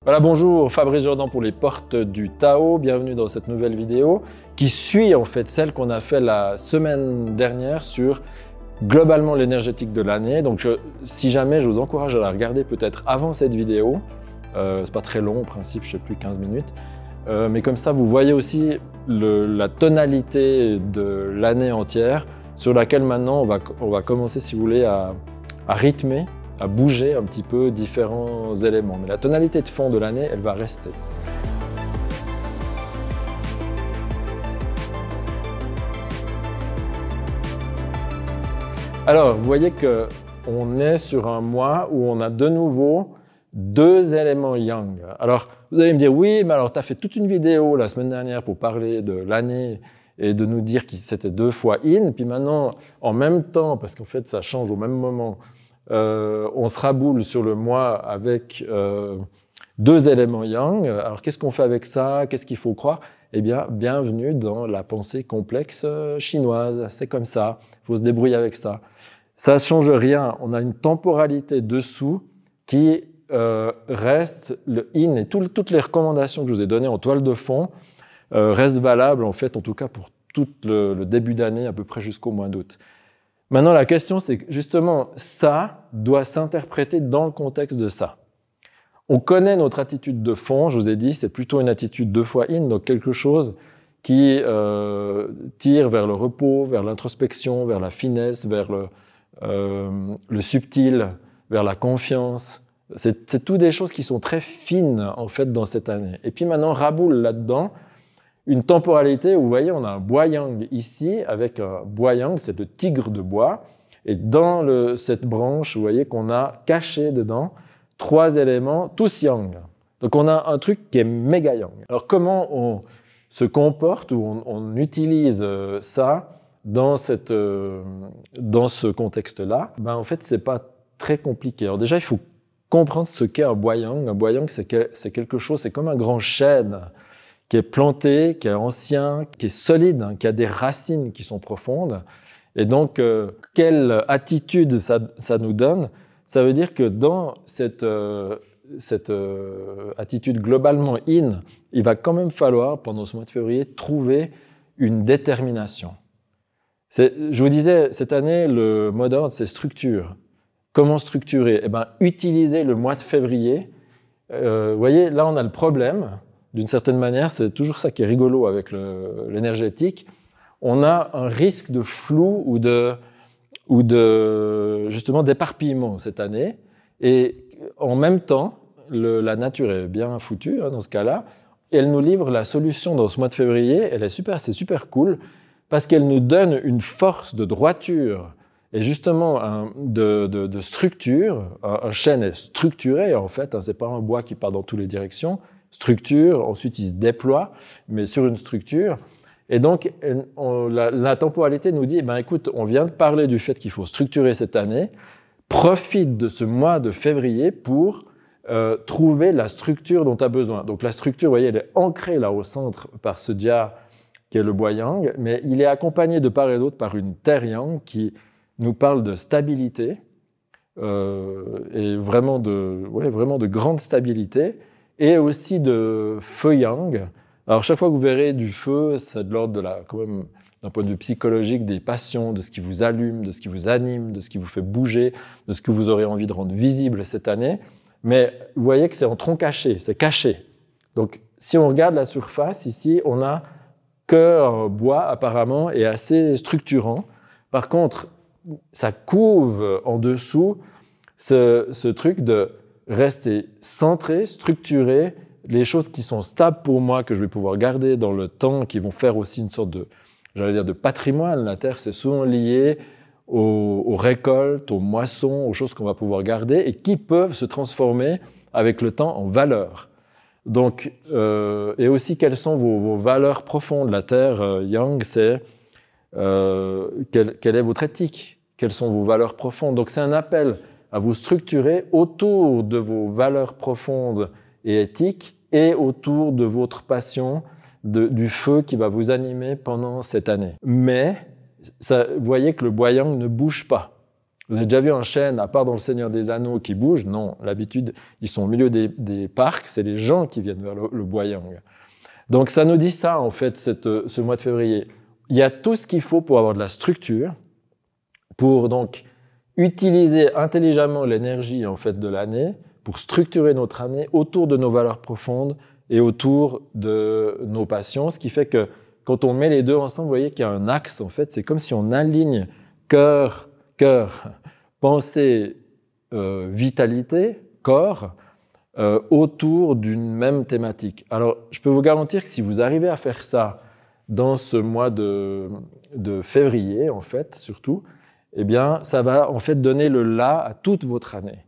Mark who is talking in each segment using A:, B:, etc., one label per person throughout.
A: Voilà, bonjour, Fabrice Jordan pour les portes du Tao. Bienvenue dans cette nouvelle vidéo qui suit en fait celle qu'on a fait la semaine dernière sur globalement l'énergétique de l'année. Donc si jamais, je vous encourage à la regarder peut-être avant cette vidéo. C'est pas très long, en principe, je sais plus, 15 minutes. Mais comme ça, vous voyez aussi la tonalité de l'année entière sur laquelle maintenant on va commencer, si vous voulez, à rythmer, à bouger un petit peu différents éléments. Mais la tonalité de fond de l'année, elle va rester. Alors, vous voyez qu'on est sur un mois où on a de nouveau deux éléments yang. Alors, vous allez me dire, oui, mais alors tu as fait toute une vidéo la semaine dernière pour parler de l'année et de nous dire que c'était 2 fois yin, puis maintenant, en même temps, parce qu'en fait ça change au même moment, on se raboule sur le mois avec 2 éléments yang. Alors qu'est-ce qu'on fait avec ça? Qu'est-ce qu'il faut croire? Eh bien, bienvenue dans la pensée complexe chinoise. C'est comme ça, il faut se débrouiller avec ça. Ça ne change rien, on a une temporalité dessous qui reste le yin, et toutes les recommandations que je vous ai données en toile de fond restent valables en fait, en tout cas pour tout le début d'année, à peu près jusqu'au mois d'août. Maintenant, la question, c'est que justement, ça doit s'interpréter dans le contexte de ça. On connaît notre attitude de fond, je vous ai dit, c'est plutôt une attitude 2 fois yin, donc quelque chose qui tire vers le repos, vers l'introspection, vers la finesse, vers le subtil, vers la confiance. C'est tout des choses qui sont très fines, en fait, dans cette année. Et puis maintenant, raboule là-dedans une temporalité où, vous voyez, on a un bois yang ici, avec un bois yang, c'est le tigre de bois. Et dans cette branche, vous voyez qu'on a caché dedans 3 éléments, tous yang. Donc on a un truc qui est méga yang. Alors comment on se comporte ou on utilise ça dans ce contexte-là? Ben, en fait, c'est pas très compliqué. Alors déjà, il faut comprendre ce qu'est un bois yang. Un bois yang, c'est quelque chose, c'est comme un grand chêne qui est planté, qui est ancien, qui est solide, hein, qui a des racines qui sont profondes. Et donc, quelle attitude ça nous donne? Ça veut dire que dans cette attitude globalement yin, il va quand même falloir, pendant ce mois de février, trouver une détermination. Je vous disais, cette année, le mot d'ordre, c'est structure. Comment structurer? Eh bien, utiliser le mois de février. Vous voyez, là, on a le problème. D'une certaine manière, c'est toujours ça qui est rigolo avec l'énergétique. On a un risque de flou ou justement d'éparpillement cette année. Et en même temps, la nature est bien foutue hein, dans ce cas-là. Elle nous livre la solution dans ce mois de février. Elle est super, c'est super cool parce qu'elle nous donne une force de droiture et justement de structure. Un chêne est structuré en fait. Hein, c'est pas un bois qui part dans toutes les directions. Structure, ensuite il se déploie, mais sur une structure. Et donc, la temporalité nous dit, eh ben, écoute, on vient de parler du fait qu'il faut structurer cette année, profite de ce mois de février pour trouver la structure dont tu as besoin. Donc la structure, vous voyez, elle est ancrée là au centre par ce dia qui est le bois yang, mais il est accompagné de part et d'autre par une terre yang qui nous parle de stabilité, et vraiment de grande stabilité, et aussi de feu yang. Alors chaque fois que vous verrez du feu, c'est de l'ordre quand même, d'un point de vue psychologique, des passions, de ce qui vous allume, de ce qui vous anime, de ce qui vous fait bouger, de ce que vous aurez envie de rendre visible cette année. Mais vous voyez que c'est en tronc caché, c'est caché. Donc si on regarde la surface, ici, on a qu'un bois apparemment et assez structurant. Par contre, ça couve en dessous ce truc de rester centré, structuré, les choses qui sont stables pour moi, que je vais pouvoir garder dans le temps, qui vont faire aussi une sorte de patrimoine. La terre, c'est souvent lié aux récoltes, aux moissons, aux choses qu'on va pouvoir garder et qui peuvent se transformer avec le temps en valeurs. Donc, et aussi, quelles sont vos valeurs profondes? La terre, yang, c'est quelle est votre éthique? Quelles sont vos valeurs profondes? Donc, c'est un appel à vous structurer autour de vos valeurs profondes et éthiques et autour de votre passion, du feu qui va vous animer pendant cette année. Mais vous voyez que le bois yang ne bouge pas. Vous avez déjà vu un chêne, à part dans Le Seigneur des Anneaux, qui bouge? Non, l'habitude, ils sont au milieu des parcs, c'est les gens qui viennent vers le bois yang. Donc ça nous dit ça, en fait, ce mois de février. Il y a tout ce qu'il faut pour avoir de la structure, pour donc utiliser intelligemment l'énergie en fait, de l'année, pour structurer notre année autour de nos valeurs profondes et autour de nos passions, ce qui fait que quand on met les deux ensemble, vous voyez qu'il y a un axe, en fait, c'est comme si on aligne cœur, pensée, vitalité, corps, autour d'une même thématique. Alors, je peux vous garantir que si vous arrivez à faire ça dans ce mois de février, en fait, surtout, eh bien, ça va en fait donner le là à toute votre année.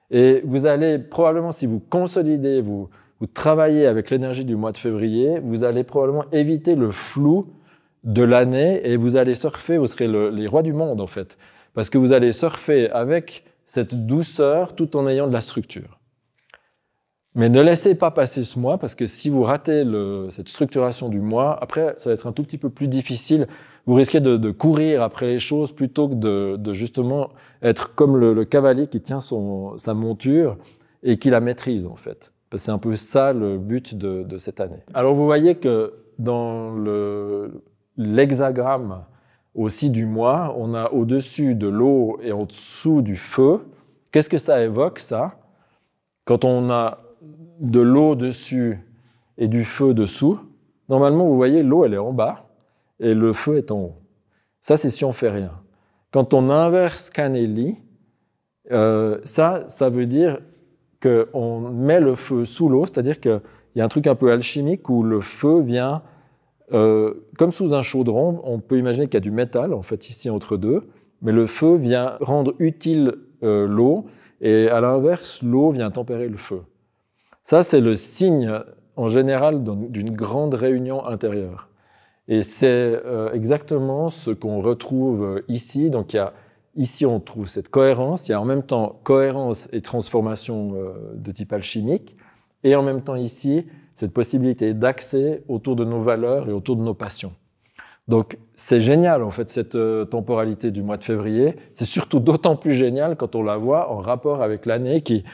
A: Et vous allez probablement, si vous consolidez, vous travaillez avec l'énergie du mois de février, vous allez probablement éviter le flou de l'année et vous allez surfer, vous serez les rois du monde, en fait. Parce que vous allez surfer avec cette douceur tout en ayant de la structure. Mais ne laissez pas passer ce mois, parce que si vous ratez cette structuration du mois, après, ça va être un tout petit peu plus difficile. Vous risquez de courir après les choses plutôt que de justement être comme le cavalier qui tient sa monture et qui la maîtrise, en fait. C'est un peu ça le but de cette année. Alors, vous voyez que dans l'hexagramme aussi du mois, on a au-dessus de l'eau et en dessous du feu. Qu'est-ce que ça évoque, ça? Quand on a de l'eau dessus et du feu dessous, normalement, vous voyez, l'eau, elle est en bas et le feu est en haut. Ça, c'est si on ne fait rien. Quand on inverse Kan et Li, ça veut dire qu'on met le feu sous l'eau, c'est-à-dire qu'il y a un truc un peu alchimique où le feu vient, comme sous un chaudron, on peut imaginer qu'il y a du métal, en fait, ici entre deux, mais le feu vient rendre utile l'eau, et à l'inverse, l'eau vient tempérer le feu. Ça, c'est le signe, en général, d'une grande réunion intérieure. Et c'est exactement ce qu'on retrouve ici. Donc, ici, on trouve cette cohérence. Il y a en même temps cohérence et transformation de type alchimique. Et en même temps, ici, cette possibilité d'accès autour de nos valeurs et autour de nos passions. Donc, c'est génial, en fait, cette temporalité du mois de février. C'est surtout d'autant plus génial quand on la voit en rapport avec l'année qui,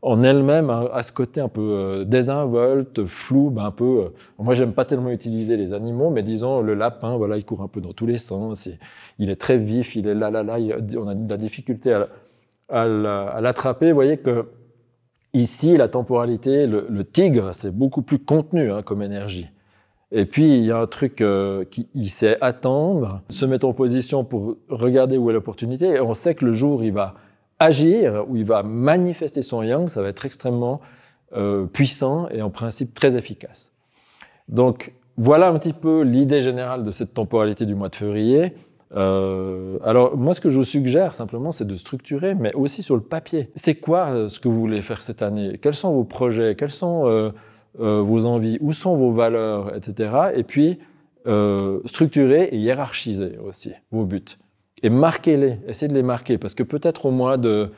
A: en elle-même, a ce côté un peu désinvolte, flou, un peu... moi, j'aime pas tellement utiliser les animaux, mais disons, le lapin, voilà, il court un peu dans tous les sens, il est très vif, il est là, on a de la difficulté à l'attraper. Vous voyez que ici, la temporalité, le tigre, c'est beaucoup plus contenu comme énergie. Et puis, il y a un truc il sait attendre, se mettre en position pour regarder où est l'opportunité, et on sait que le jour, il va agir, où il va manifester son yang, ça va être extrêmement puissant et en principe très efficace. Donc, voilà un petit peu l'idée générale de cette temporalité du mois de février. Alors, moi, ce que je vous suggère, simplement, c'est de structurer, mais aussi sur le papier. C'est quoi ce que vous voulez faire cette année? Quels sont vos projets? Quels sont vos envies? Où sont vos valeurs, etc. Et puis, structurer et hiérarchiser aussi vos buts. Et marquez-les, essayez de les marquer, parce que peut-être au mois de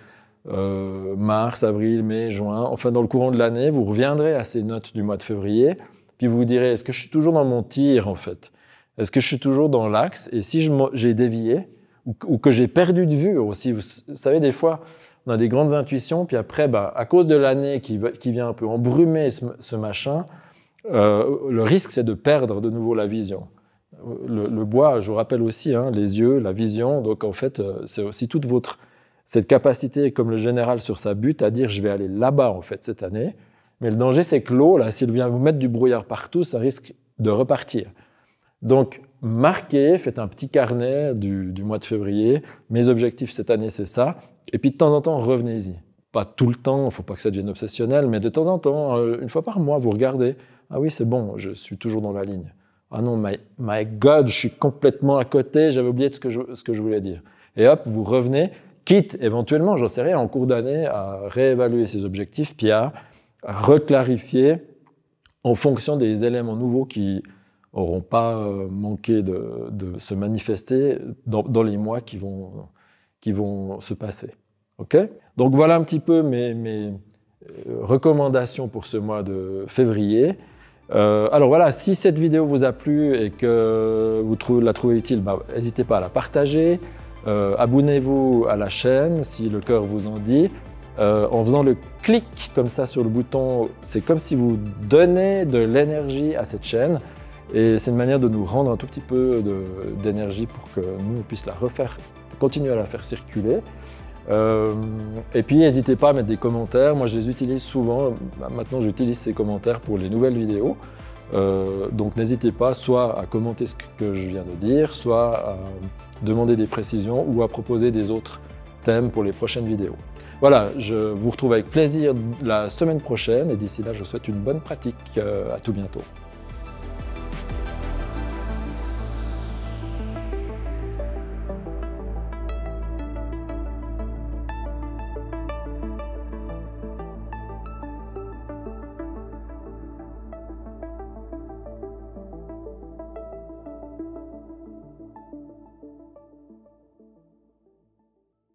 A: mars, avril, mai, juin, enfin dans le courant de l'année, vous reviendrez à ces notes du mois de février, puis vous vous direz, est-ce que je suis toujours dans mon tir, en fait? Est-ce que je suis toujours dans l'axe? Et si j'ai dévié, ou que j'ai perdu de vue aussi, vous savez, des fois, on a des grandes intuitions, puis après, à cause de l'année qui vient un peu embrumer ce machin, le risque, c'est de perdre de nouveau la vision. Le bois, je vous rappelle aussi, les yeux, la vision, donc en fait, c'est aussi toute cette capacité, comme le général sur sa butte, à dire je vais aller là-bas en fait cette année. Mais le danger, c'est que l'eau, là, s'il vient vous mettre du brouillard partout, ça risque de repartir. Donc, marquez, faites un petit carnet du mois de février. Mes objectifs cette année, c'est ça. Et puis de temps en temps, revenez-y. Pas tout le temps, il ne faut pas que ça devienne obsessionnel, mais de temps en temps, une fois par mois, vous regardez. Ah oui, c'est bon, je suis toujours dans la ligne. Ah non, my God, je suis complètement à côté, j'avais oublié ce que je voulais dire. Et hop, vous revenez, quitte éventuellement, j'en sais rien, en cours d'année, à réévaluer ses objectifs, puis à reclarifier en fonction des éléments nouveaux qui n'auront pas manqué de se manifester dans les mois qui vont se passer. Okay? Donc voilà un petit peu mes recommandations pour ce mois de février. Alors voilà, si cette vidéo vous a plu et que vous la trouvez utile, n'hésitez pas à la partager. Abonnez-vous à la chaîne si le cœur vous en dit. En faisant le clic comme ça sur le bouton, c'est comme si vous donnez de l'énergie à cette chaîne. Et c'est une manière de nous rendre un tout petit peu d'énergie pour que nous on puisse la refaire, continuer à la faire circuler. Et puis n'hésitez pas à mettre des commentaires, moi je les utilise souvent, maintenant j'utilise ces commentaires pour les nouvelles vidéos. Donc n'hésitez pas soit à commenter ce que je viens de dire, soit à demander des précisions ou à proposer des autres thèmes pour les prochaines vidéos. Voilà, je vous retrouve avec plaisir la semaine prochaine et d'ici là je vous souhaite une bonne pratique, à tout bientôt.